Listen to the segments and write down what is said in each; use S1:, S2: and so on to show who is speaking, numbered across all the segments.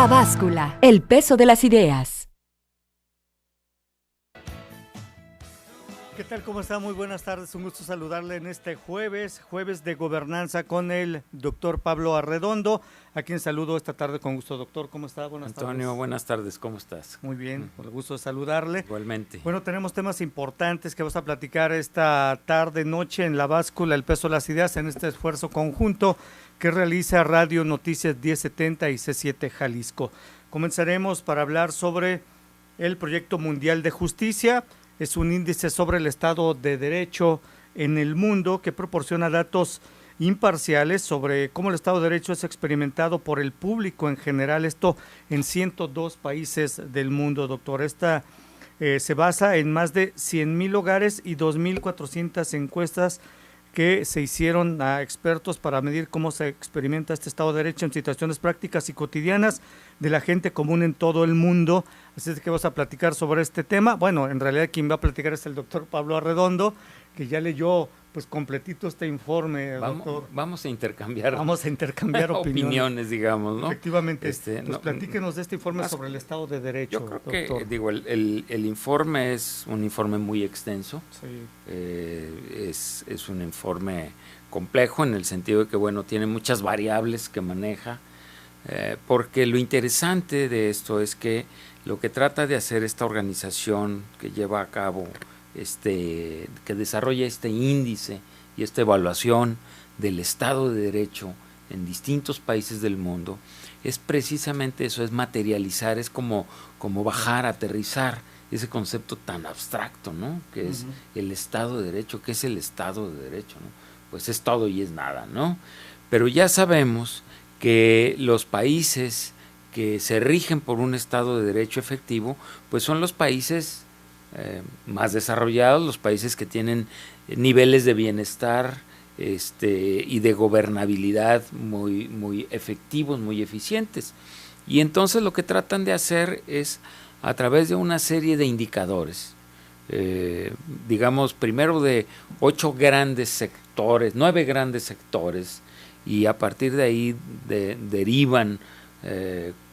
S1: La Báscula, el peso de las ideas.
S2: ¿Qué tal? ¿Cómo está? Muy buenas tardes. Un gusto saludarle en este jueves de gobernanza con el doctor Pablo Arredondo, a quien saludo esta tarde con gusto. Doctor, ¿cómo está? Buenas tardes.
S3: Antonio, buenas tardes. ¿Cómo estás?
S2: Muy bien, con el gusto de saludarle.
S3: Igualmente.
S2: Bueno, tenemos temas importantes que vamos a platicar esta tarde, noche en La Báscula, el peso de las ideas, en este esfuerzo conjunto que realiza Radio Noticias 1070 y C7 Jalisco. Comenzaremos para hablar sobre el Proyecto Mundial de Justicia. Es un índice sobre el Estado de Derecho en el mundo que proporciona datos imparciales sobre cómo el Estado de Derecho es experimentado por el público en general, esto en 102 países del mundo, doctor. Esta se basa en más de 100,000 hogares y 2,400 encuestas que se hicieron a expertos para medir cómo se experimenta este Estado de Derecho en situaciones prácticas y cotidianas de la gente común en todo el mundo. Así es que vamos a platicar sobre este tema. Bueno, en realidad quien va a platicar es el doctor Pablo Arredondo, que ya leyó pues completito este informe, doctor.
S3: Vamos a intercambiar opiniones, digamos, ¿no?
S2: Efectivamente. Platíquenos de este informe sobre el Estado de Derecho.
S3: Yo creo
S2: doctor.
S3: que, digo, el informe es un informe muy extenso.
S2: Sí.
S3: Es un informe complejo en el sentido de que, bueno, tiene muchas variables que maneja, porque lo interesante de esto es que lo que trata de hacer esta organización que lleva a cabo que desarrolla este índice y esta evaluación del Estado de Derecho en distintos países del mundo, es precisamente eso, es materializar, es como bajar, aterrizar ese concepto tan abstracto, ¿no? Que es el Estado de Derecho. ¿Qué es el Estado de Derecho, no? Pues es todo y es nada, ¿no? Pero ya sabemos que los países que se rigen por un Estado de Derecho efectivo, pues son los países más desarrollados, los países que tienen niveles de bienestar y de gobernabilidad muy, muy efectivos, muy eficientes. Y entonces lo que tratan de hacer es, a través de una serie de indicadores, digamos primero de 9 grandes sectores, y a partir de ahí derivan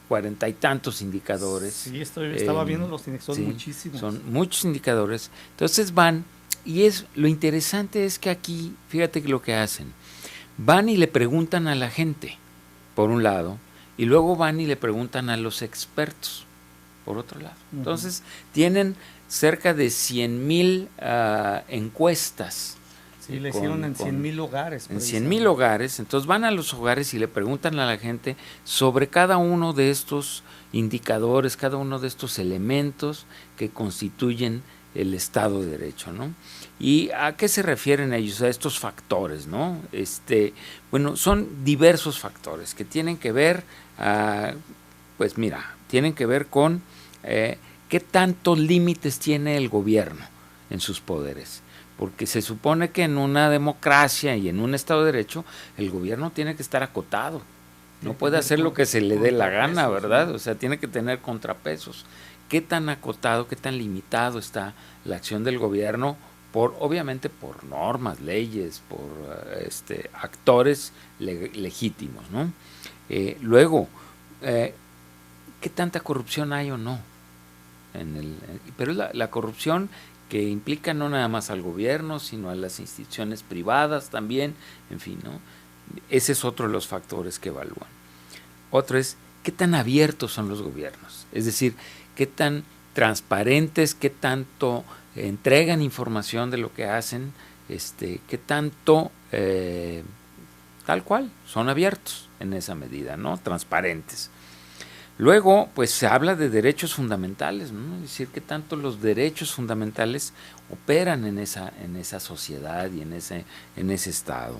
S3: 40 y tantos indicadores.
S2: Sí, estaba viendo los indicadores, son muchísimos.
S3: Son muchos indicadores. Entonces van, y lo interesante es que aquí, fíjate que lo que hacen, van y le preguntan a la gente, por un lado, y luego van y le preguntan a los expertos, por otro lado. Entonces, tienen cerca de 100,000 encuestas.
S2: Sí, le hicieron en 100,000 hogares.
S3: En 100,000 hogares, entonces van a los hogares y le preguntan a la gente sobre cada uno de estos indicadores, cada uno de estos elementos que constituyen el Estado de Derecho, ¿no? ¿Y a qué se refieren ellos? A estos factores, ¿no? Bueno, son diversos factores que tienen que ver, tienen que ver con qué tantos límites tiene el gobierno en sus poderes. Porque se supone que en una democracia y en un Estado de Derecho el gobierno tiene que estar acotado, no puede hacer lo que se le dé la gana, ¿verdad? O sea, tiene que tener contrapesos. ¿Qué tan acotado, qué tan limitado está la acción del gobierno? Obviamente por normas, leyes, por actores legítimos, ¿no? Luego, ¿qué tanta corrupción hay o no? Pero la corrupción que implica no nada más al gobierno, sino a las instituciones privadas también, en fin, ¿no? Ese es otro de los factores que evalúan. Otro es, ¿qué tan abiertos son los gobiernos? Es decir, ¿qué tan transparentes, qué tanto entregan información de lo que hacen, qué tanto, tal cual, son abiertos en esa medida, ¿no? Transparentes. Luego, pues se habla de derechos fundamentales, ¿no? Es decir, que tanto los derechos fundamentales operan en esa sociedad y en ese estado.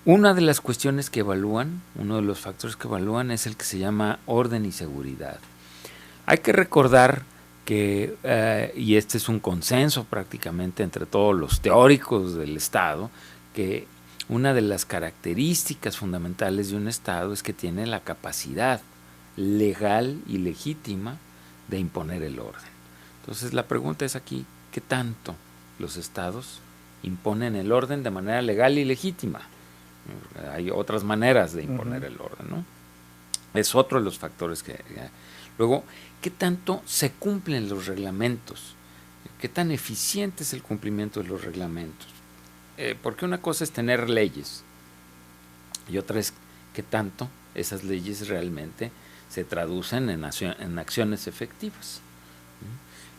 S3: Una de las cuestiones que evalúan, uno de los factores que evalúan es el que se llama orden y seguridad. Hay que recordar que, y este es un consenso prácticamente entre todos los teóricos del Estado, que una de las características fundamentales de un Estado es que tiene la capacidad legal y legítima de imponer el orden. Entonces la pregunta es aquí, ¿qué tanto los estados imponen el orden de manera legal y legítima? Hay otras maneras de imponer el orden, ¿no? Es otro de los factores que... Luego, ¿qué tanto se cumplen los reglamentos? ¿Qué tan eficiente es el cumplimiento de los reglamentos? Porque una cosa es tener leyes y otra es qué tanto esas leyes realmente se traducen en acciones efectivas.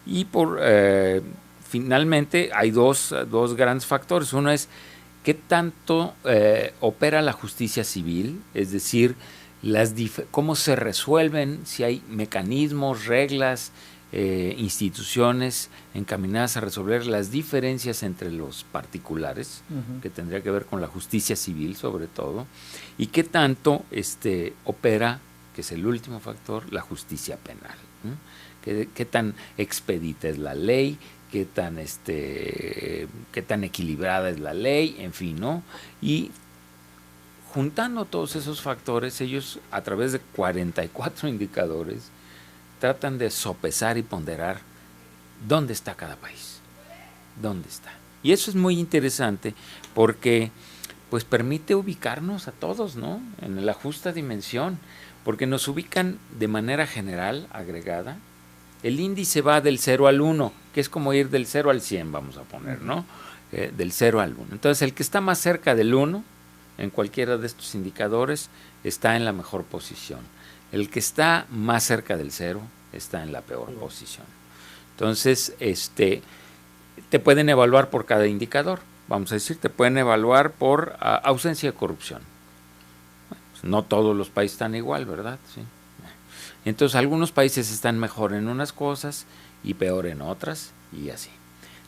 S3: Y finalmente hay dos grandes factores. Uno es qué tanto opera la justicia civil, es decir, cómo se resuelven, si hay mecanismos, reglas, instituciones encaminadas a resolver las diferencias entre los particulares, que tendría que ver con la justicia civil sobre todo, y qué tanto opera, que es el último factor, la justicia penal. Qué tan expedita es la ley, qué tan equilibrada es la ley, en fin, ¿no? Y juntando todos esos factores, ellos a través de 44 indicadores tratan de sopesar y ponderar dónde está cada país, dónde está. Y eso es muy interesante porque pues permite ubicarnos a todos, ¿no? En la justa dimensión, porque nos ubican de manera general, agregada. El índice va del 0 al 1, que es como ir del 0 al 100, vamos a poner, ¿no? Del 0 al 1. Entonces, el que está más cerca del 1, en cualquiera de estos indicadores, está en la mejor posición. El que está más cerca del 0 está en la peor posición. Entonces, te pueden evaluar por cada indicador. Vamos a decir, te pueden evaluar por ausencia de corrupción. Bueno, pues no todos los países están igual, ¿verdad? Sí. Entonces, algunos países están mejor en unas cosas y peor en otras, y así.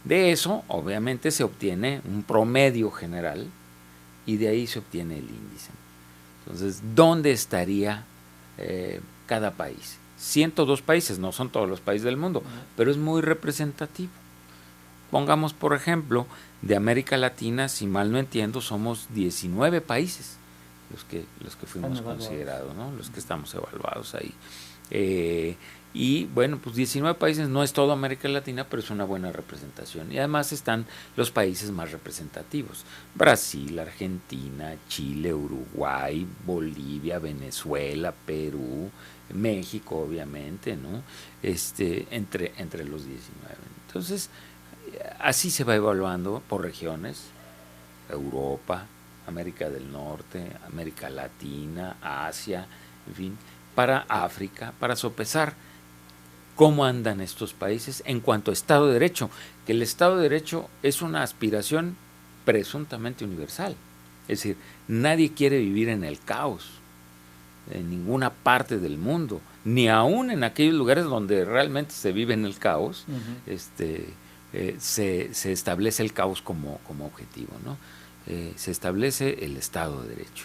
S3: De eso, obviamente, se obtiene un promedio general y de ahí se obtiene el índice. Entonces, ¿dónde estaría cada país? 102 países, no son todos los países del mundo, pero es muy representativo. Pongamos, por ejemplo, de América Latina, si mal no entiendo, somos 19 países los que fuimos considerados, ¿no? Los que estamos evaluados ahí. Y bueno, pues 19 países no es toda América Latina, pero es una buena representación. Y además están los países más representativos: Brasil, Argentina, Chile, Uruguay, Bolivia, Venezuela, Perú, México, obviamente, ¿no? Entre los 19. Entonces, así se va evaluando por regiones: Europa, América del Norte, América Latina, Asia, en fin, para África, para sopesar cómo andan estos países en cuanto a Estado de Derecho, que el Estado de Derecho es una aspiración presuntamente universal. Es decir, nadie quiere vivir en el caos, en ninguna parte del mundo, ni aún en aquellos lugares donde realmente se vive en el caos, se establece el caos como objetivo, ¿no? Se establece el Estado de Derecho.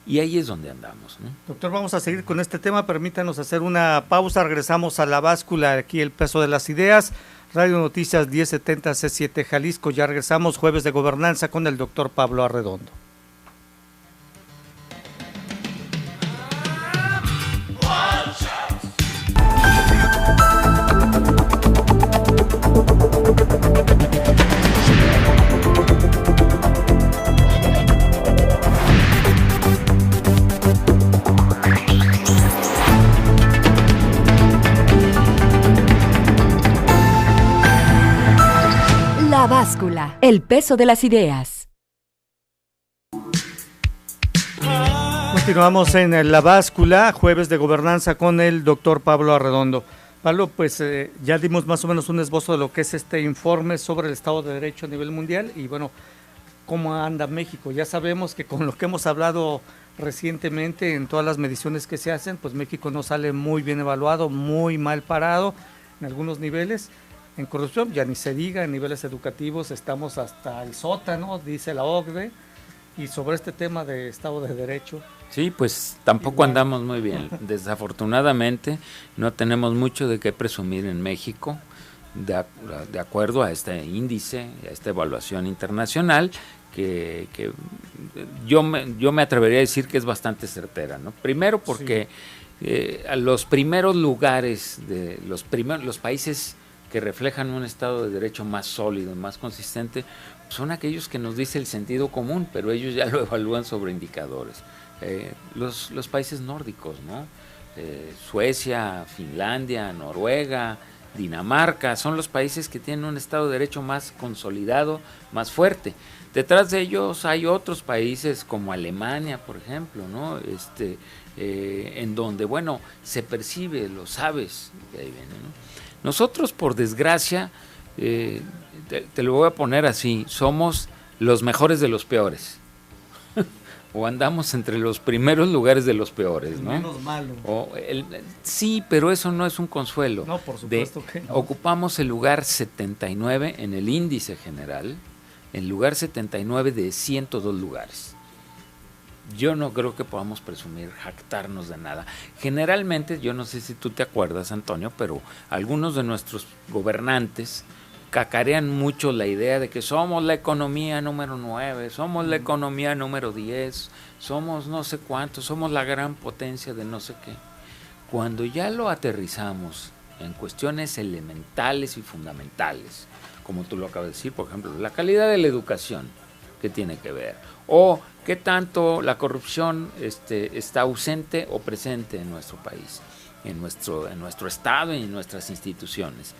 S3: Y ahí es donde andamos, ¿no?
S2: Doctor, vamos a seguir con este tema. Permítanos hacer una pausa. Regresamos a La Báscula, aquí el peso de las ideas. Radio Noticias 1070 C7 Jalisco. Ya regresamos, jueves de gobernanza con el doctor Pablo Arredondo.
S1: La Báscula, el peso de las ideas.
S2: Continuamos en La Báscula, jueves de gobernanza con el doctor Pablo Arredondo. Pablo, pues ya dimos más o menos un esbozo de lo que es este informe sobre el Estado de Derecho a nivel mundial y bueno, cómo anda México. Ya sabemos que con lo que hemos hablado recientemente en todas las mediciones que se hacen, pues México no sale muy bien evaluado, muy mal parado en algunos niveles. En corrupción, ya ni se diga, en niveles educativos estamos hasta el sótano, dice la OCDE, y sobre este tema de Estado de Derecho.
S3: Sí, pues tampoco andamos muy bien. Desafortunadamente no tenemos mucho de qué presumir en México, de acuerdo a este índice, a esta evaluación internacional, que yo me atrevería a decir que es bastante certera, ¿no? Primero porque a los primeros lugares de los países que reflejan un Estado de Derecho más sólido, más consistente, son aquellos que nos dice el sentido común, pero ellos ya lo evalúan sobre indicadores. Los países nórdicos, ¿no? Suecia, Finlandia, Noruega, Dinamarca, son los países que tienen un Estado de Derecho más consolidado, más fuerte. Detrás de ellos hay otros países como Alemania, por ejemplo, ¿no? En donde, bueno, se percibe, lo sabes, que ahí viene, ¿no? Nosotros, por desgracia, te lo voy a poner así, somos los mejores de los peores. O andamos entre los primeros lugares de los peores, ¿no?
S2: Menos malo.
S3: Sí, pero eso no es un consuelo.
S2: No, por supuesto que no.
S3: Ocupamos el lugar 79 en el índice general, el lugar 79 de 102 lugares. Yo no creo que podamos presumir, jactarnos de nada. Generalmente, yo no sé si tú te acuerdas, Antonio, pero algunos de nuestros gobernantes cacarean mucho la idea de que somos la economía número 9, somos la economía número 10, somos no sé cuántos, somos la gran potencia de no sé qué. Cuando ya lo aterrizamos en cuestiones elementales y fundamentales, como tú lo acabas de decir, por ejemplo, la calidad de la educación, ¿qué tiene que ver? O qué tanto la corrupción está ausente o presente en nuestro país, en nuestro estado y en nuestras instituciones.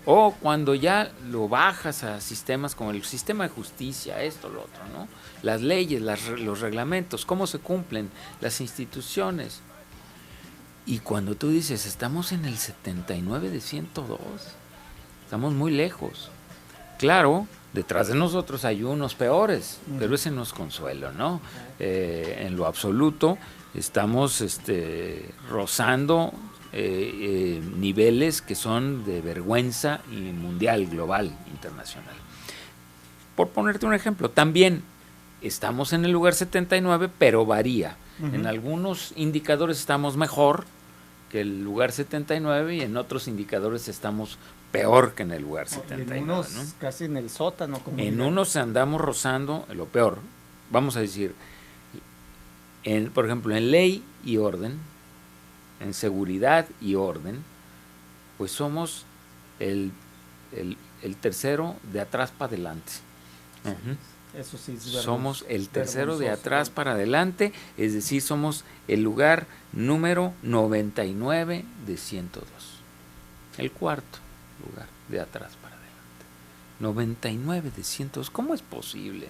S3: O cuando ya lo bajas a sistemas como el sistema de justicia, esto, lo otro, ¿no? Las leyes, los reglamentos, cómo se cumplen, las instituciones. Y cuando tú dices, estamos en el 79 de 102, estamos muy lejos. Claro, detrás de nosotros hay unos peores, pero ese no es consuelo, ¿no? En lo absoluto estamos rozando niveles que son de vergüenza y mundial, global, internacional. Por ponerte un ejemplo, también estamos en el lugar 79, pero varía. En algunos indicadores estamos mejor que el lugar 79 y en otros indicadores estamos peor que en el lugar 79.
S2: En unos,
S3: ¿no?
S2: casi en el sótano.
S3: En unos andamos rozando lo peor. Vamos a decir, por ejemplo, en ley y orden, en seguridad y orden, pues somos el tercero de atrás para adelante.
S2: Eso sí,
S3: somos el tercero de atrás para adelante, es decir, somos el lugar número 99 de 102. El cuarto lugar de atrás para adelante. 99 de 102, ¿cómo es posible?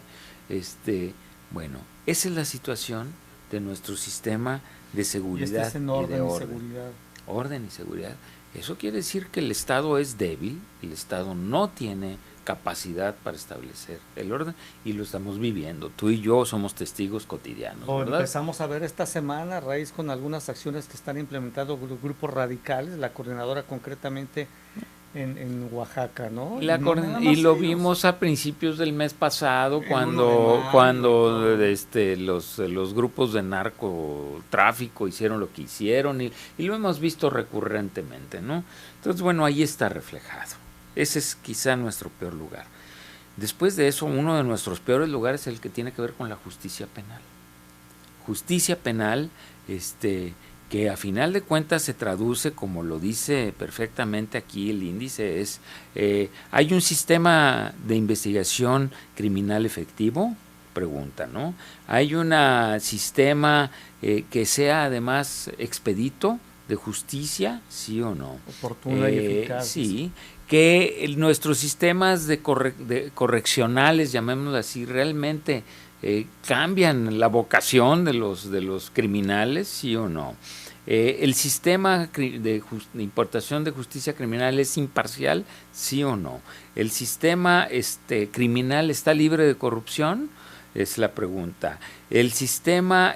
S3: Bueno, esa es la situación de nuestro sistema de seguridad
S2: en
S3: y de orden.
S2: Y seguridad.
S3: Orden y seguridad. Eso quiere decir que el Estado es débil, el Estado no tiene capacidad para establecer el orden y lo estamos viviendo. Tú y yo somos testigos cotidianos, ¿verdad?
S2: Empezamos a ver esta semana a raíz con algunas acciones que están implementando grupos radicales, la coordinadora concretamente en Oaxaca, ¿no?
S3: Y lo vimos a principios del mes pasado cuando los grupos de narcotráfico hicieron lo que hicieron y lo hemos visto recurrentemente, ¿no? Entonces, bueno, ahí está reflejado. Ese es quizá nuestro peor lugar. Después de eso, uno de nuestros peores lugares es el que tiene que ver con la justicia penal. Justicia penal, que a final de cuentas se traduce, como lo dice perfectamente aquí el índice, ¿hay un sistema de investigación criminal efectivo? Pregunta, ¿no? ¿Hay un sistema que sea además expedito de justicia? ¿Sí o no?
S2: Oportuna y eficaz.
S3: Sí, que nuestros sistemas de correccionales, llamémoslo así, realmente cambian la vocación de los criminales, ¿sí o no? ¿El sistema de importación de justicia criminal es imparcial, sí o no? ¿El sistema criminal está libre de corrupción? Es la pregunta. ¿El sistema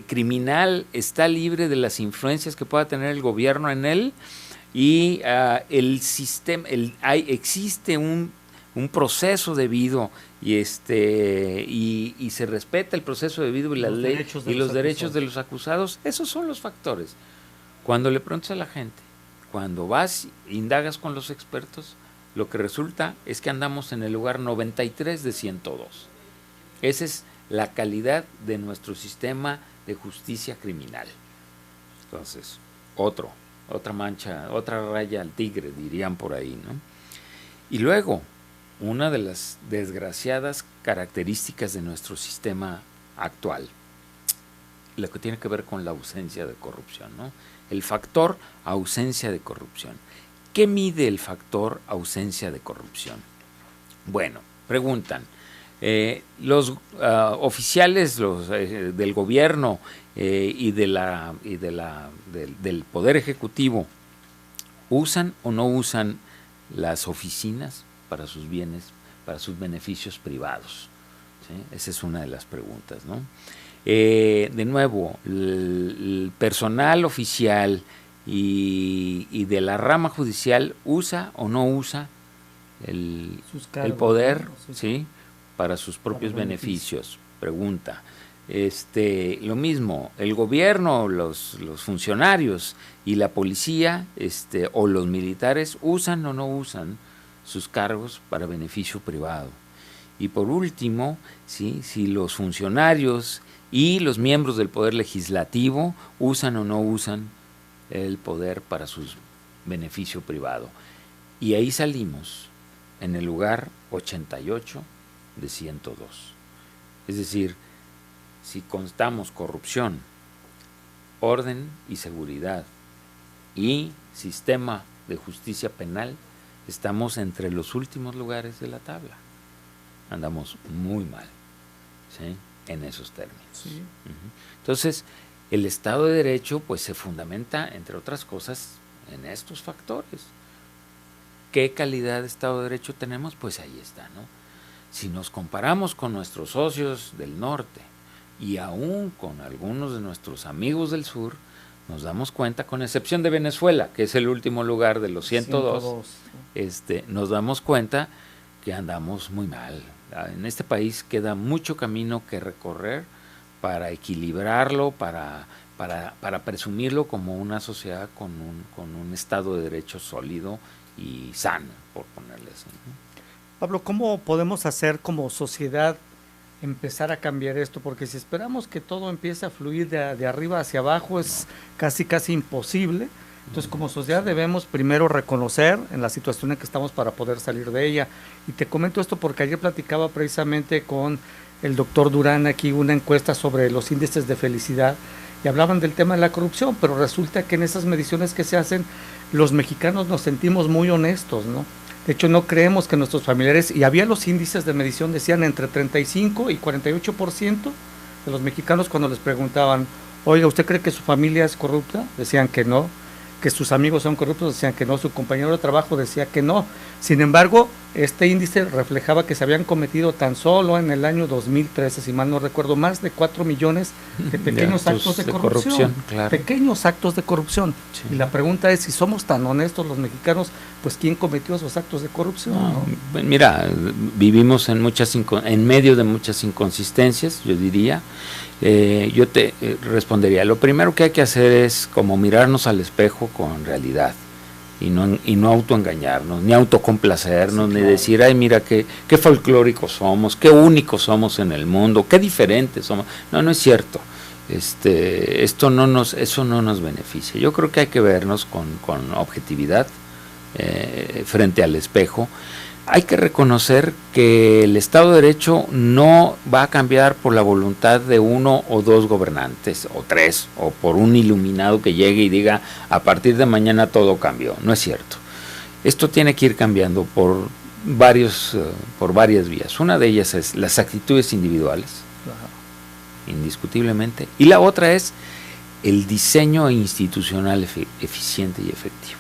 S3: criminal está libre de las influencias que pueda tener el gobierno en él? Y existe un proceso debido y se respeta el proceso debido y las leyes y los derechos de los acusados. Esos son los factores. Cuando le preguntas a la gente, cuando vas e indagas con los expertos, lo que resulta es que andamos en el lugar 93 de 102. Esa es la calidad de nuestro sistema de justicia criminal. Entonces, otra mancha, otra raya al tigre, dirían por ahí, ¿no? Y luego, una de las desgraciadas características de nuestro sistema actual, lo que tiene que ver con la ausencia de corrupción, ¿no? El factor ausencia de corrupción. ¿Qué mide el factor ausencia de corrupción? Bueno, preguntan, los oficiales del gobierno y del Poder Ejecutivo, ¿usan o no usan las oficinas para sus bienes, para sus beneficios privados? ¿Sí? Esa es una de las preguntas, ¿no? De nuevo, el personal oficial y de la rama judicial usa o no usa el poder, ¿no? ¿Sí? Para sus propios beneficios. Pregunta. Lo mismo, el gobierno, los funcionarios y la policía o los militares usan o no usan sus cargos para beneficio privado. Y por último, ¿sí? Si los funcionarios y los miembros del Poder Legislativo usan o no usan el poder para su beneficio privado. Y ahí salimos en el lugar 88 de 102. Es decir, si contamos corrupción, orden y seguridad y sistema de justicia penal, estamos entre los últimos lugares de la tabla. Andamos muy mal, ¿sí? En esos términos. Sí. Entonces, el Estado de Derecho pues se fundamenta, entre otras cosas, en estos factores. ¿Qué calidad de Estado de Derecho tenemos? Pues ahí está, ¿no? Si nos comparamos con nuestros socios del norte y aún con algunos de nuestros amigos del sur, nos damos cuenta, con excepción de Venezuela, que es el último lugar de los 102, nos damos cuenta que andamos muy mal. En este país queda mucho camino que recorrer para equilibrarlo, para presumirlo como una sociedad con un Estado de Derecho sólido y sano, por ponerle así.
S2: Pablo, ¿cómo podemos hacer como sociedad empezar a cambiar esto? Porque si esperamos que todo empiece a fluir de arriba hacia abajo es casi imposible. Entonces, como sociedad debemos primero reconocer en la situación en que estamos para poder salir de ella. Y te comento esto porque ayer platicaba precisamente con el doctor Durán aquí una encuesta sobre los índices de felicidad y hablaban del tema de la corrupción, pero resulta que en esas mediciones que se hacen, los mexicanos nos sentimos muy honestos, ¿no? De hecho, no creemos que nuestros familiares, y había los índices de medición, decían entre 35 y 48% de los mexicanos cuando les preguntaban, oiga, ¿usted cree que su familia es corrupta? Decían que no. Que sus amigos son corruptos, decían que no, su compañero de trabajo decía que no. Sin embargo, este índice reflejaba que se habían cometido tan solo en el año 2013, si mal no recuerdo, más de 4 millones de pequeños actos de corrupción. Claro. Pequeños actos de corrupción. Sí. Y la pregunta es, si somos tan honestos los mexicanos, pues ¿quién cometió esos actos de corrupción?
S3: No, mira, vivimos en medio de muchas inconsistencias, yo diría. Yo te respondería, lo primero que hay que hacer es como mirarnos al espejo con realidad y no autoengañarnos, ni autocomplacernos, sí, claro, ni decir, ay, mira qué folclóricos somos, qué únicos somos en el mundo, qué diferentes somos. No es cierto. Eso no nos beneficia. Yo creo que hay que vernos con objetividad frente al espejo. Hay que reconocer que el Estado de Derecho no va a cambiar por la voluntad de uno o dos gobernantes, o tres, o por un iluminado que llegue y diga, a partir de mañana todo cambió. No es cierto. Esto tiene que ir cambiando por varias vías. Una de ellas es las actitudes individuales, indiscutiblemente, y la otra es el diseño institucional eficiente y efectivo.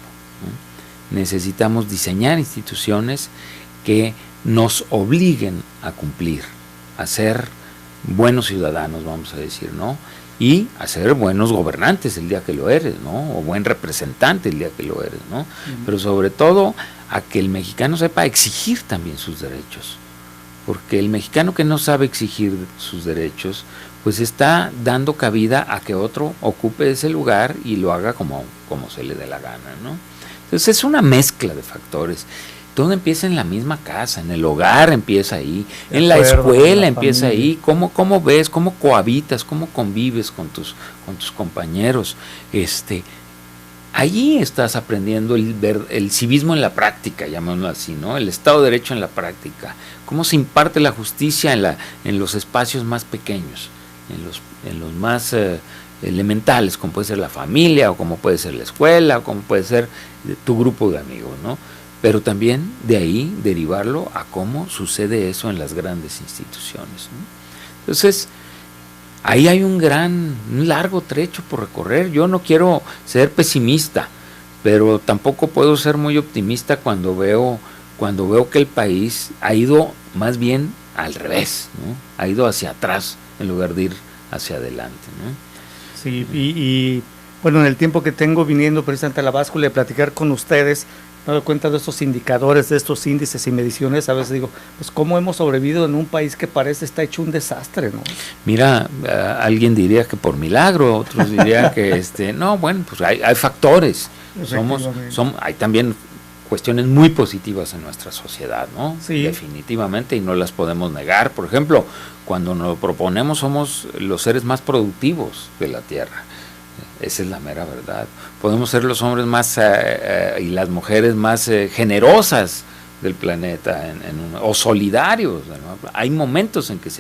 S3: Necesitamos diseñar instituciones que nos obliguen a cumplir, a ser buenos ciudadanos, vamos a decir, ¿no? Y a ser buenos gobernantes el día que lo eres, ¿no? O buen representante el día que lo eres, ¿no? Pero sobre todo a que el mexicano sepa exigir también sus derechos, porque el mexicano que no sabe exigir sus derechos, pues está dando cabida a que otro ocupe ese lugar y lo haga como se le dé la gana, ¿no? Entonces es una mezcla de factores. Todo empieza en la misma casa, en el hogar empieza ahí, en la escuela empieza ahí, cómo ves, cómo cohabitas, cómo convives con tus compañeros. allí estás aprendiendo el civismo en la práctica, llamémoslo así, ¿no? El Estado de Derecho en la práctica, cómo se imparte la justicia en los espacios más pequeños, en los más elementales, como puede ser la familia, o como puede ser la escuela, o como puede ser tu grupo de amigos, ¿no? Pero también de ahí derivarlo a cómo sucede eso en las grandes instituciones, ¿no? Entonces, ahí hay un largo trecho por recorrer. Yo no quiero ser pesimista, pero tampoco puedo ser muy optimista cuando veo que el país ha ido más bien al revés, ¿no? Ha ido hacia atrás en lugar de ir hacia adelante, ¿no?
S2: Sí, y bueno, en el tiempo que tengo viniendo precisamente a la báscula y platicar con ustedes, me doy cuenta de estos indicadores, de estos índices y mediciones. A veces digo, pues cómo hemos sobrevivido en un país que parece está hecho un desastre, ¿no?
S3: Mira, alguien diría que por milagro, otros dirían que no, bueno, pues hay factores. Hay también cuestiones muy positivas en nuestra sociedad, ¿no?
S2: Sí.
S3: Definitivamente, y no las podemos negar. Por ejemplo, cuando nos lo proponemos, somos los seres más productivos de la Tierra. Esa es la mera verdad. Podemos ser los hombres más y las mujeres más generosas del planeta o solidarios, ¿no? Hay momentos en que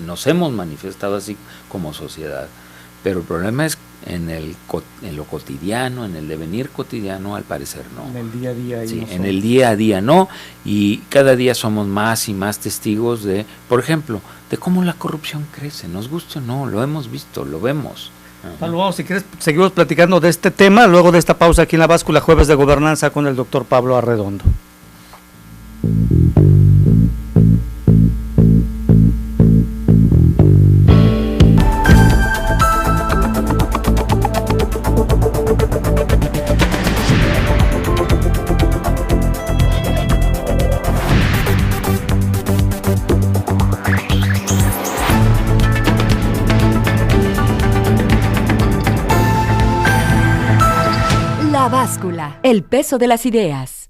S3: nos hemos manifestado así como sociedad, pero el problema es en lo cotidiano, en el devenir cotidiano, al parecer no.
S2: En el día a día.
S3: Sí, en el día a día no, y cada día somos más y más testigos de, por ejemplo, de cómo la corrupción crece. Nos gusta o no, lo hemos visto, lo vemos.
S2: Pablo, vamos, si quieres, seguimos platicando de este tema luego de esta pausa aquí en La Báscula, Jueves de Gobernanza, con el doctor Pablo Arredondo.
S1: La Báscula, el peso de las ideas.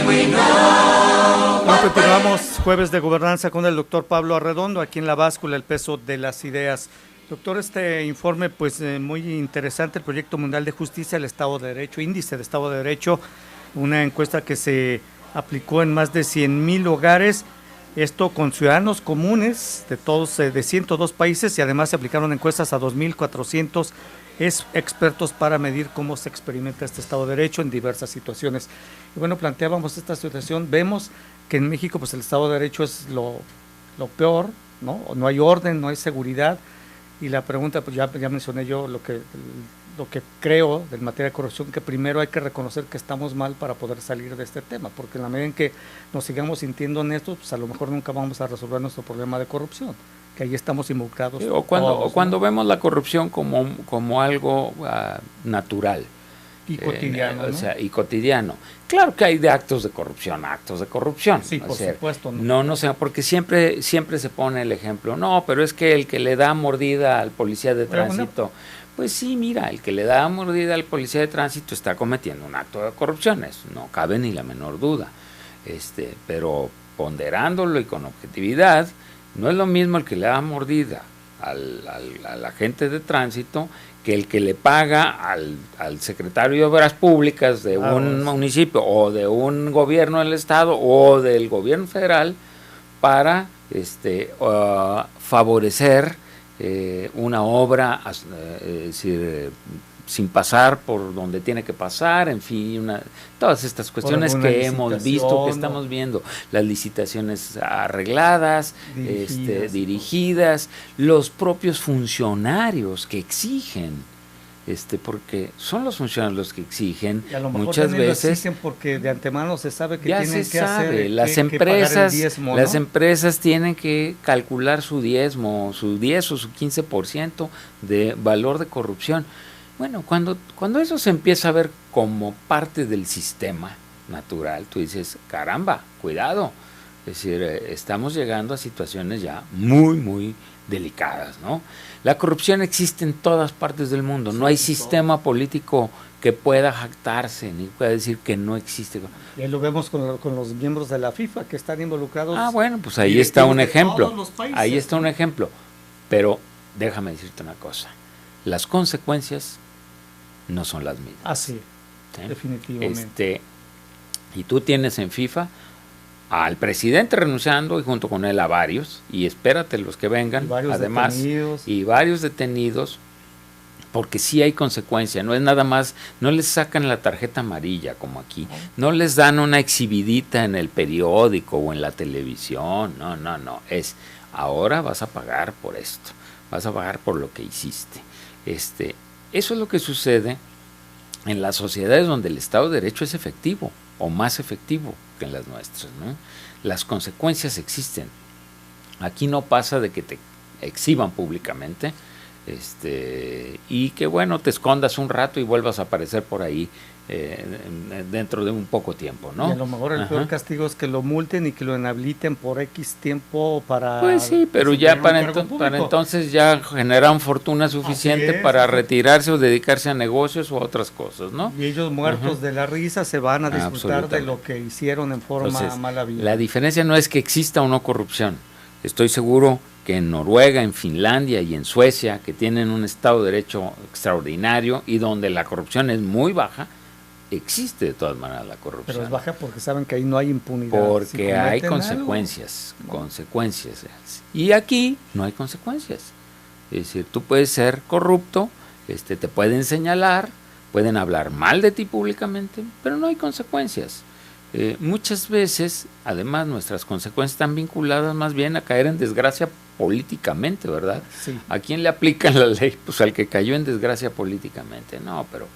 S2: Bueno, continuamos Jueves de Gobernanza con el doctor Pablo Arredondo, aquí en La Báscula, el peso de las ideas. Doctor, este informe pues muy interesante, el Proyecto Mundial de Justicia, el Estado de Derecho, Índice de Estado de Derecho, una encuesta que se aplicó en más de 100,000 hogares, esto con ciudadanos comunes de 102 países, y además se aplicaron encuestas a 2,400 expertos para medir cómo se experimenta este Estado de Derecho en diversas situaciones. Y bueno, planteábamos esta situación, vemos que en México pues el Estado de Derecho es lo peor, ¿no? No hay orden, no hay seguridad, y la pregunta, pues ya mencioné yo lo que creo en materia de corrupción, que primero hay que reconocer que estamos mal para poder salir de este tema, porque en la medida en que nos sigamos sintiendo honestos, pues a lo mejor nunca vamos a resolver nuestro problema de corrupción, que ahí estamos involucrados.
S3: O cuando vemos la corrupción como algo natural.
S2: Y cotidiano, ¿no?
S3: O sea, y cotidiano. Claro que hay de actos de corrupción.
S2: Sí, por supuesto.
S3: No sé, porque siempre se pone el ejemplo, no, pero es que el que le da mordida al policía de tránsito, pues sí, mira, el que le da mordida al policía de tránsito está cometiendo un acto de corrupción, eso no cabe ni la menor duda. Pero ponderándolo y con objetividad, no es lo mismo el que le da mordida al agente de tránsito que el que le paga al secretario de Obras Públicas de un municipio o de un gobierno del estado o del gobierno federal para favorecer una obra, sin pasar por donde tiene que pasar, en fin, todas estas cuestiones que hemos visto, que estamos viendo, las licitaciones arregladas, dirigidas, los propios funcionarios que exigen, porque son los funcionarios los que exigen,
S2: y a lo mejor
S3: muchas veces
S2: lo exigen porque de antemano se sabe que
S3: ya
S2: tienen
S3: se
S2: que
S3: sabe,
S2: hacer,
S3: las
S2: que
S3: empresas,
S2: pagar el diezmo, ¿no?
S3: las empresas tienen que calcular su diezmo, su 10 o su 15% de valor de corrupción. Bueno, cuando eso se empieza a ver como parte del sistema natural, tú dices, caramba, cuidado. Es decir, estamos llegando a situaciones ya muy, muy delicadas, ¿no? La corrupción existe en todas partes del mundo. No hay sistema político que pueda jactarse, ni pueda decir que no existe.
S2: Y ahí lo vemos con los miembros de la FIFA que están involucrados.
S3: Bueno, pues ahí está un ejemplo. Ahí está un ejemplo. Pero déjame decirte una cosa. Las consecuencias no son las mismas.
S2: Así,
S3: ¿sí?
S2: Definitivamente.
S3: Y tú tienes en FIFA al presidente renunciando y junto con él a varios, y espérate los que vengan, además, y varios detenidos, porque sí hay consecuencia, no es nada más, no les sacan la tarjeta amarilla como aquí, no les dan una exhibidita en el periódico o en la televisión, no, es ahora vas a pagar por esto, vas a pagar por lo que hiciste. Eso es lo que sucede en las sociedades donde el Estado de Derecho es efectivo, o más efectivo que en las nuestras, ¿no? Las consecuencias existen. Aquí no pasa de que te exhiban públicamente, y que bueno, te escondas un rato y vuelvas a aparecer por ahí dentro de un poco tiempo, ¿no?
S2: Y a lo mejor el peor castigo es que lo multen y que lo inhabiliten por X tiempo para...
S3: Pues sí, pero ya para entonces ya generan fortuna suficiente para retirarse o dedicarse a negocios o a otras cosas, ¿no?
S2: Y ellos muertos de la risa se van a disfrutar de lo que hicieron en forma mala vida.
S3: La diferencia no es que exista o no corrupción. Estoy seguro que en Noruega, en Finlandia y en Suecia, que tienen un Estado de Derecho extraordinario y donde la corrupción es muy baja, existe de todas maneras la corrupción.
S2: Pero es baja porque saben que ahí no hay impunidad.
S3: Porque hay consecuencias, consecuencias. Y aquí no hay consecuencias. Es decir, tú puedes ser corrupto, te pueden señalar, pueden hablar mal de ti públicamente, pero no hay consecuencias. Muchas veces, además, nuestras consecuencias están vinculadas más bien a caer en desgracia políticamente, ¿verdad?
S2: Sí.
S3: ¿A quién le aplican la ley? Pues al que cayó en desgracia políticamente. No, pero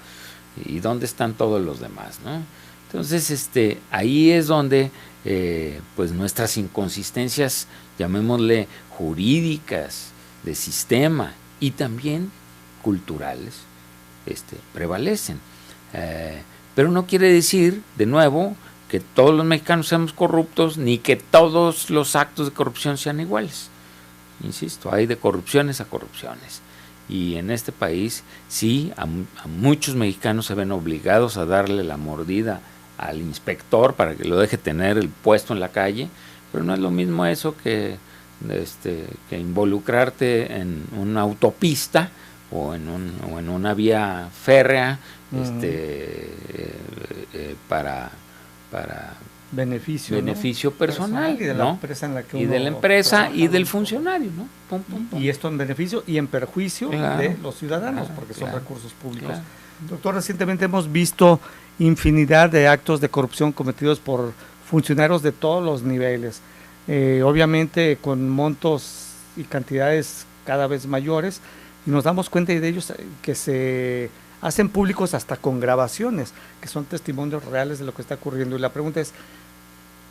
S3: ¿y dónde están todos los demás, no? Entonces, ahí es donde pues nuestras inconsistencias, llamémosle jurídicas, de sistema y también culturales, prevalecen. Pero no quiere decir, de nuevo, que todos los mexicanos seamos corruptos, ni que todos los actos de corrupción sean iguales. Insisto, hay de corrupciones a corrupciones. Y en este país, sí, a muchos mexicanos se ven obligados a darle la mordida al inspector para que lo deje tener el puesto en la calle, pero no es lo mismo eso que involucrarte en una autopista o en una vía férrea para beneficio personal, y de la empresa en la que y del funcionario, ¿no?
S2: Y esto en beneficio y en perjuicio de los ciudadanos, porque son recursos públicos. Doctor, recientemente hemos visto infinidad de actos de corrupción cometidos por funcionarios de todos los niveles, obviamente con montos y cantidades cada vez mayores, y nos damos cuenta de ellos que se hacen públicos hasta con grabaciones, que son testimonios reales de lo que está ocurriendo. Y la pregunta es,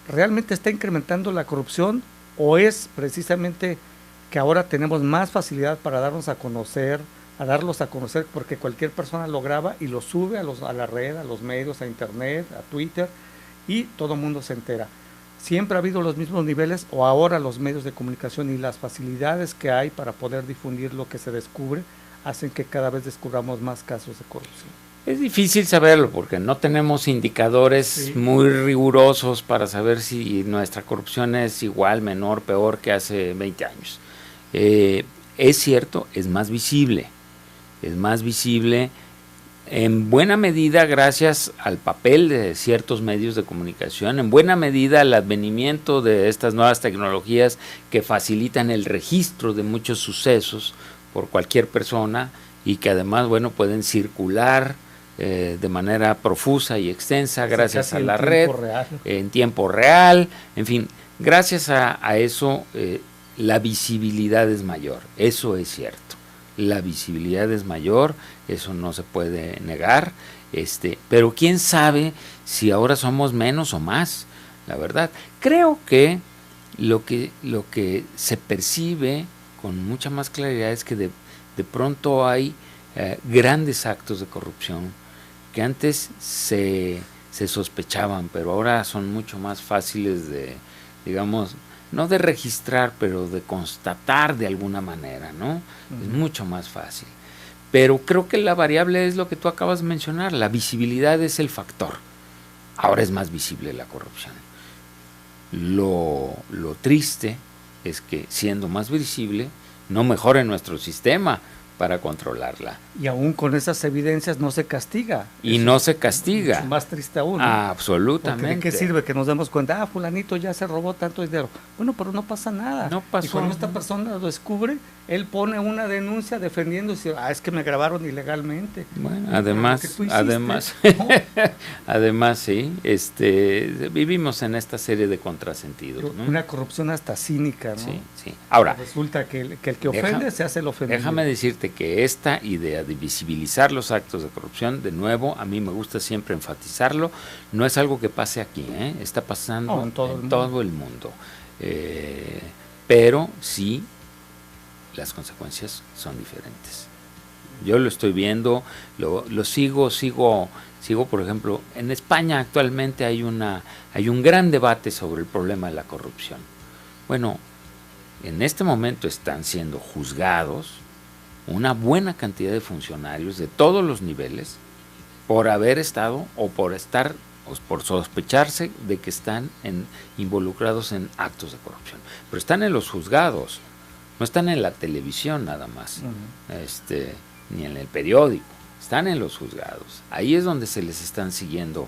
S2: ¿realmente está incrementando la corrupción o es precisamente que ahora tenemos más facilidad para darlos a conocer porque cualquier persona lo graba y lo sube a la red, a los medios, a internet, a Twitter, y todo el mundo se entera? ¿Siempre ha habido los mismos niveles o ahora los medios de comunicación y las facilidades que hay para poder difundir lo que se descubre hacen que cada vez descubramos más casos de corrupción?
S3: Es difícil saberlo porque no tenemos indicadores muy rigurosos para saber si nuestra corrupción es igual, menor, peor que hace 20 años. Es cierto, es más visible en buena medida gracias al papel de ciertos medios de comunicación, en buena medida al advenimiento de estas nuevas tecnologías que facilitan el registro de muchos sucesos por cualquier persona y que además, bueno, pueden circular de manera profusa y extensa gracias a la red, en tiempo real, en fin, gracias a eso la visibilidad es mayor, eso es cierto. La visibilidad es mayor, eso no se puede negar, pero quién sabe si ahora somos menos o más, la verdad. Creo que lo que se percibe con mucha más claridad es que de pronto hay grandes actos de corrupción que antes se sospechaban, pero ahora son mucho más fáciles de, digamos, no de registrar, pero de constatar de alguna manera, ¿no? Es mucho más fácil. Pero creo que la variable es lo que tú acabas de mencionar, la visibilidad es el factor. Ahora es más visible la corrupción. Lo triste es que siendo más visible, no mejora nuestro sistema, para controlarla.
S2: Y aún con esas evidencias no se castiga.
S3: Y no se castiga.
S2: Mucho más triste aún.
S3: Absolutamente.
S2: Porque ¿de qué sirve que nos demos cuenta? Fulanito ya se robó tanto dinero. Bueno, pero no pasa nada.
S3: No pasó.
S2: Y cuando esta persona lo descubre, él pone una denuncia defendiéndose. Es que me grabaron ilegalmente.
S3: Bueno, además, además sí, vivimos en esta serie de contrasentidos, ¿no?
S2: Una corrupción hasta cínica, ¿no?
S3: Sí. Ahora,
S2: resulta que el que ofende se hace el ofendido.
S3: Déjame decirte que esta idea de visibilizar los actos de corrupción, de nuevo, a mí me gusta siempre enfatizarlo, no es algo que pase aquí, está pasando en todo el mundo. Pero sí, las consecuencias son diferentes. Yo lo estoy viendo, lo sigo, por ejemplo, en España actualmente hay un gran debate sobre el problema de la corrupción. Bueno, en este momento están siendo juzgados una buena cantidad de funcionarios de todos los niveles por haber estado o por sospecharse de que están involucrados en actos de corrupción. Pero están en los juzgados, no están en la televisión nada más, ni en el periódico, están en los juzgados. Ahí es donde se les están siguiendo,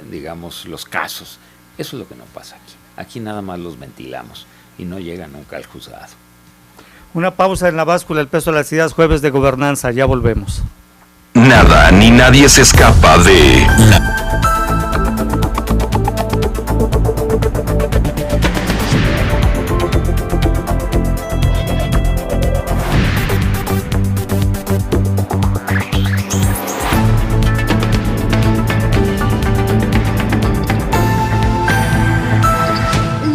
S3: digamos, los casos. Eso es lo que no pasa aquí. Aquí nada más los ventilamos y no llega nunca al juzgado.
S2: Una pausa en la báscula, el peso de las ideas, jueves de gobernanza, ya volvemos.
S4: Nada ni nadie se escapa de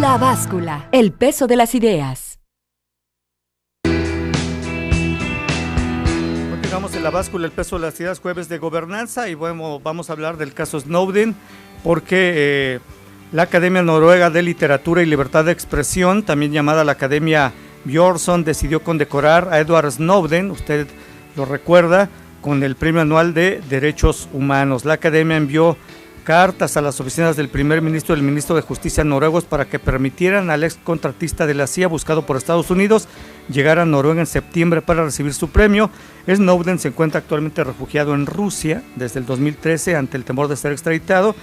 S1: La báscula, el peso de las ideas.
S2: Continuamos en la báscula, el peso de las ideas, jueves de gobernanza, y bueno, vamos a hablar del caso Snowden, porque la Academia Noruega de Literatura y Libertad de Expresión, también llamada la Academia Björnsson, decidió condecorar a Edward Snowden, usted lo recuerda, con el Premio Anual de Derechos Humanos. La Academia envió cartas a las oficinas del primer ministro y del ministro de Justicia noruegos para que permitieran al ex contratista de la CIA buscado por Estados Unidos llegar a Noruega en septiembre para recibir su premio. Snowden se encuentra actualmente refugiado en Rusia desde el 2013 ante el temor de ser extraditado.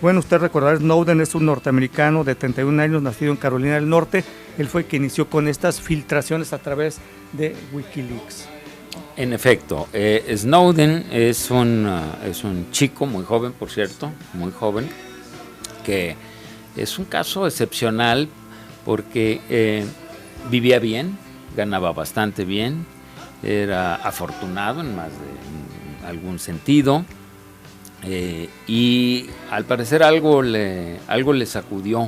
S2: Bueno, usted recordará, Snowden es un norteamericano de 31 años, nacido en Carolina del Norte. Él fue quien inició con estas filtraciones a través de Wikileaks.
S3: En efecto, Snowden es un chico muy joven, por cierto, muy joven, que es un caso excepcional porque vivía bien, ganaba bastante bien, era afortunado en más de algún sentido, y al parecer algo le sacudió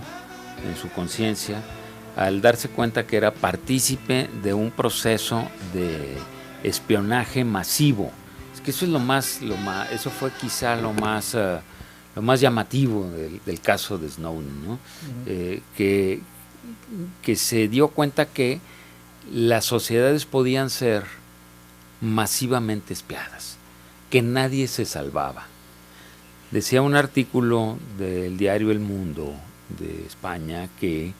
S3: en su conciencia al darse cuenta que era partícipe de un proceso de espionaje masivo. Es que eso es eso fue quizá lo más llamativo del caso de Snowden, ¿no? Que se dio cuenta que las sociedades podían ser masivamente espiadas, que nadie se salvaba. Decía un artículo del diario El Mundo de España que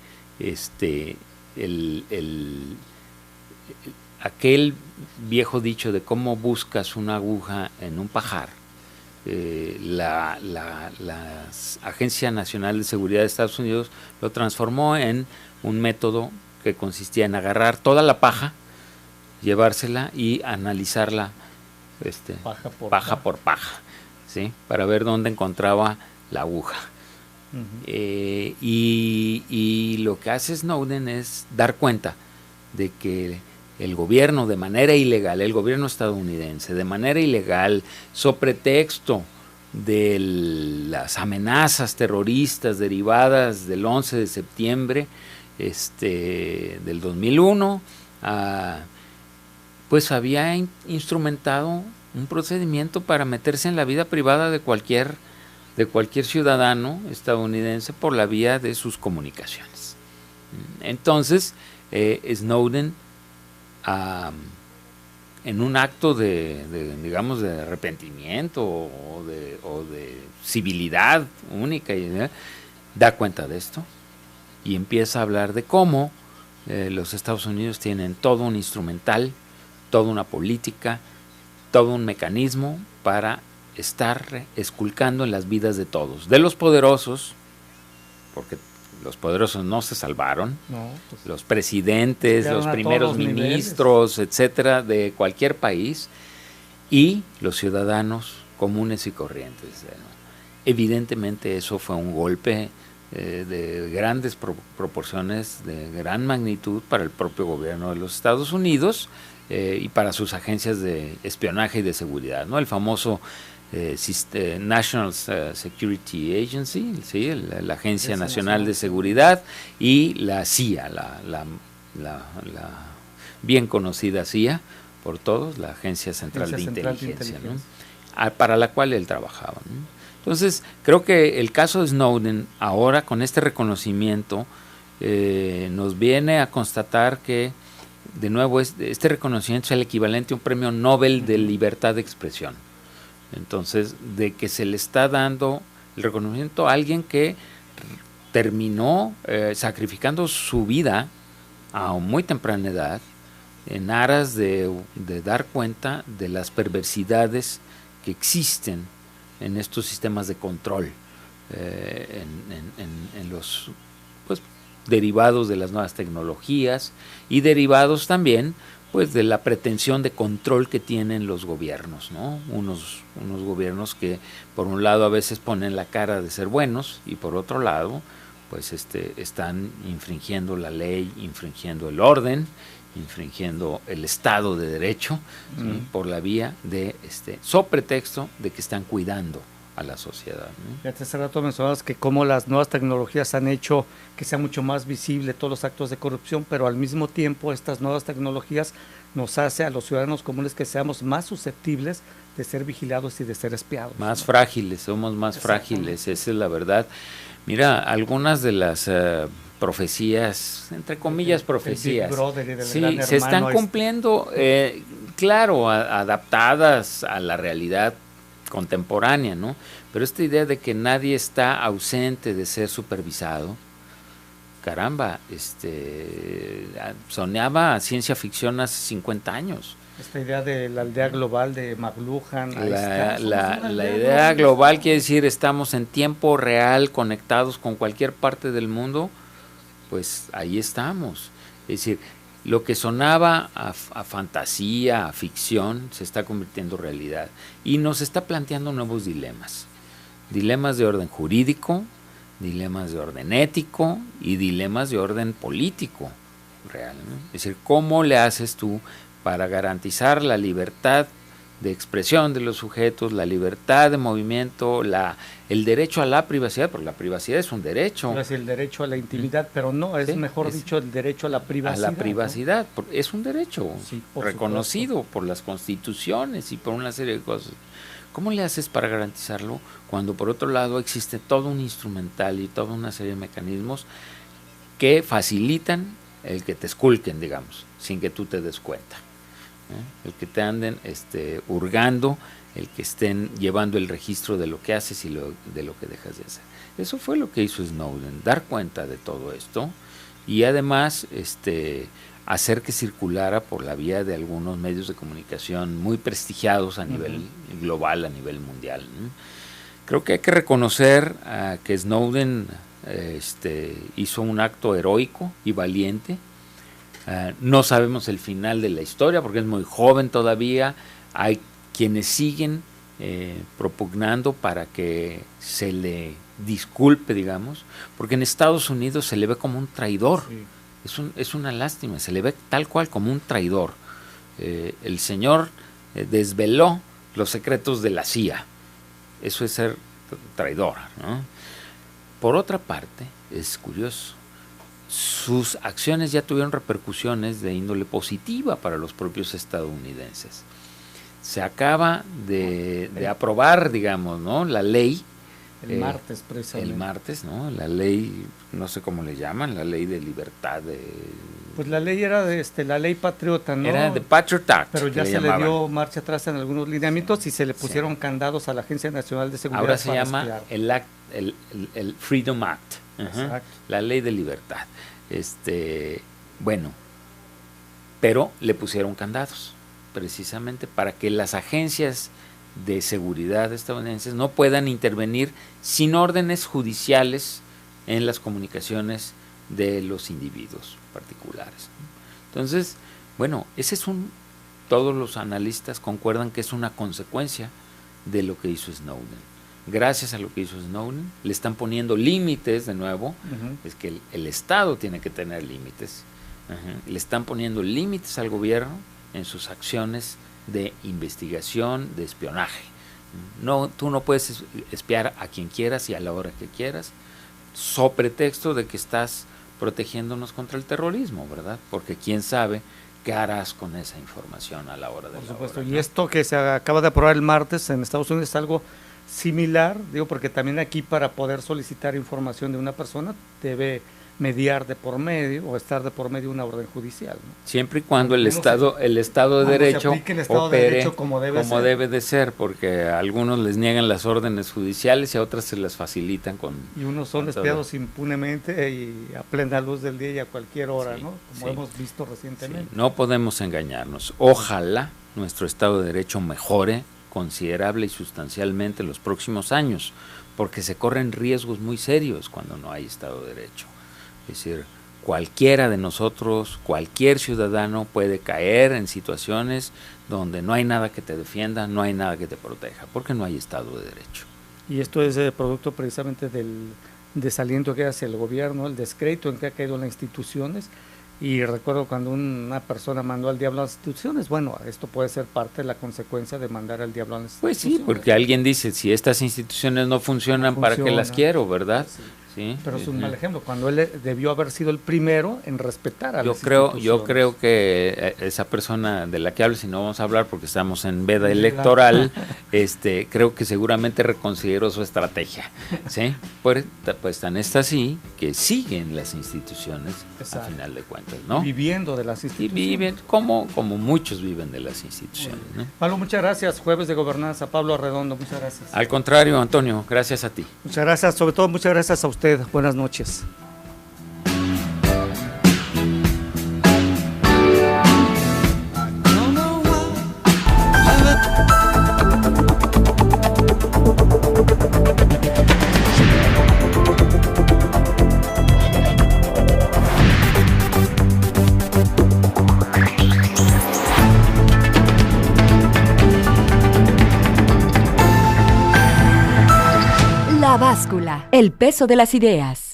S3: aquel viejo dicho de cómo buscas una aguja en un pajar, la Agencia Nacional de Seguridad de Estados Unidos lo transformó en un método que consistía en agarrar toda la paja, llevársela y analizarla paja por paja, ¿sí? Para ver dónde encontraba la aguja. Y lo que hace Snowden es dar cuenta de que el gobierno de manera ilegal, el gobierno estadounidense de manera ilegal, so pretexto de las amenazas terroristas derivadas del 11 de septiembre del 2001, pues había instrumentado un procedimiento para meterse en la vida privada de cualquier ciudadano estadounidense por la vía de sus comunicaciones. Entonces, Snowden, en un acto digamos, de arrepentimiento o de civilidad única, da cuenta de esto y empieza a hablar de cómo los Estados Unidos tienen todo un instrumental toda una política, todo un mecanismo para estar esculcando en las vidas de todos, de los poderosos, porque los poderosos no se salvaron,
S2: pues,
S3: los presidentes, los primeros ministros, etcétera, de cualquier país, y los ciudadanos comunes y corrientes. Evidentemente eso fue un golpe de grandes proporciones, de gran magnitud para el propio gobierno de los Estados Unidos y para sus agencias de espionaje y de seguridad, ¿no? El famoso National Security Agency, ¿sí? la Agencia Nacional de Seguridad, y la CIA, la bien conocida CIA por todos, la Agencia Central de Inteligencia, ¿no? Para la cual él trabajaba, ¿no? Entonces, creo que el caso de Snowden, ahora con este reconocimiento, nos viene a constatar que, de nuevo, este reconocimiento es el equivalente a un premio Nobel de libertad de expresión. Entonces, de que se le está dando el reconocimiento a alguien que terminó sacrificando su vida a muy temprana edad en aras de dar cuenta de las perversidades que existen en estos sistemas de control, en los pues, derivados de las nuevas tecnologías y derivados también pues de la pretensión de control que tienen los gobiernos, ¿no? Unos gobiernos que por un lado a veces ponen la cara de ser buenos y por otro lado pues están infringiendo la ley, infringiendo el orden, infringiendo el Estado de Derecho, ¿sí? Por la vía de so pretexto de que están cuidando a la sociedad, ¿no?
S2: Ya hace rato mencionabas que cómo las nuevas tecnologías han hecho que sea mucho más visible todos los actos de corrupción, pero al mismo tiempo estas nuevas tecnologías nos hace a los ciudadanos comunes que seamos más susceptibles de ser vigilados y de ser espiados.
S3: Más frágiles, somos más frágiles, esa es la verdad. Mira, algunas de las profecías, entre comillas profecías, sí, se están cumpliendo, claro, adaptadas a la realidad contemporánea, ¿no? Pero esta idea de que nadie está ausente de ser supervisado, caramba, soñaba a ciencia ficción hace 50 años.
S2: Esta idea de la aldea global de McLuhan.
S3: La idea global quiere decir estamos en tiempo real conectados con cualquier parte del mundo, pues ahí estamos. Es decir, lo que sonaba a fantasía, a ficción, se está convirtiendo en realidad y nos está planteando nuevos dilemas. Dilemas de orden jurídico, dilemas de orden ético y dilemas de orden político real, ¿no? Es decir, ¿cómo le haces tú para garantizar la libertad de expresión de los sujetos, la libertad de movimiento, el derecho a la privacidad, porque la privacidad es un derecho.
S2: No es el derecho a la intimidad, pero no, es mejor dicho el derecho a la privacidad.
S3: A la privacidad, ¿no? Es un derecho reconocido por las constituciones y por una serie de cosas. ¿Cómo le haces para garantizarlo cuando por otro lado existe todo un instrumental y toda una serie de mecanismos que facilitan el que te esculquen, digamos, sin que tú te des cuenta? El que te anden hurgando, el que estén llevando el registro de lo que haces y de lo que dejas de hacer. Eso fue lo que hizo Snowden, dar cuenta de todo esto y además hacer que circulara por la vía de algunos medios de comunicación muy prestigiados a nivel global, a nivel mundial, ¿no? Creo que hay que reconocer que Snowden hizo un acto heroico y valiente. No sabemos el final de la historia porque es muy joven todavía. Hay quienes siguen propugnando para que se le disculpe, digamos, porque en Estados Unidos se le ve como un traidor. Sí. Es una lástima, se le ve tal cual como un traidor. El señor desveló los secretos de la CIA. Eso es ser traidor, ¿no? Por otra parte, es curioso, sus acciones ya tuvieron repercusiones de índole positiva para los propios estadounidenses. Se acaba de aprobar, digamos, ¿no?, la ley.
S2: El martes, precisamente.
S3: El martes, ¿no? La ley, no sé cómo le llaman, la ley de libertad de...
S2: Pues la ley era la ley patriota, ¿no?
S3: Era de Patriot Act.
S2: Pero ya se le dio marcha atrás en algunos lineamientos y se le pusieron candados a la Agencia Nacional de Seguridad.
S3: Ahora se llama el Freedom Act. La ley de libertad. Bueno, pero le pusieron candados. precisamente para que las agencias de seguridad estadounidenses no puedan intervenir sin órdenes judiciales en las comunicaciones de los individuos particulares. Entonces, bueno, todos los analistas concuerdan que es una consecuencia de lo que hizo Snowden. Gracias a lo que hizo Snowden, le están poniendo límites de nuevo. Es que el Estado tiene que tener límites. Le están poniendo límites al gobierno en sus acciones de investigación, de espionaje. Tú no puedes espiar a quien quieras y a la hora que quieras, so pretexto de que estás protegiéndonos contra el terrorismo, ¿verdad? Porque quién sabe qué harás con esa información a la hora de la hora.
S2: Por supuesto, y esto que se acaba de aprobar el martes en Estados Unidos es algo similar, porque también aquí para poder solicitar información de una persona debe mediar de por medio o estar de por medio una orden judicial, ¿no?
S3: Siempre y cuando el Estado de Derecho opere
S2: como
S3: debe de ser, porque a algunos les niegan las órdenes judiciales y a otras se las facilitan
S2: y unos son espiados impunemente y a plena luz del día y a cualquier hora, ¿no? Como hemos visto recientemente.
S3: No podemos engañarnos. Ojalá nuestro Estado de Derecho mejore considerable y sustancialmente en los próximos años, porque se corren riesgos muy serios cuando no hay Estado de Derecho. Es decir, cualquiera de nosotros, cualquier ciudadano puede caer en situaciones donde no hay nada que te defienda, no hay nada que te proteja, porque no hay Estado de Derecho.
S2: Y esto es producto precisamente del desaliento que hace el gobierno, el descrédito en que ha caído las instituciones. Y recuerdo cuando una persona mandó al diablo a las instituciones, bueno, esto puede ser parte de la consecuencia de mandar al diablo a las instituciones.
S3: Pues sí, porque alguien dice, si estas instituciones no funcionan, ¿para qué las quiero, verdad? Sí,
S2: pero es un mal ejemplo, cuando él debió haber sido el primero en respetar a las instituciones.
S3: Yo creo que esa persona de la que hablo, si no vamos a hablar porque estamos en veda electoral, creo que seguramente reconsideró su estrategia, ¿sí? Pues tan es así que siguen las instituciones. Exacto. A final de cuentas, ¿no?
S2: Viviendo de las instituciones.
S3: Y viven como muchos viven de las instituciones, ¿no?
S2: Pablo, muchas gracias. Jueves de Gobernanza. Pablo Arredondo, muchas gracias.
S3: Al contrario, Antonio, gracias a ti.
S2: Muchas gracias, sobre todo muchas gracias a usted. Buenas noches.
S1: La báscula, el peso de las ideas.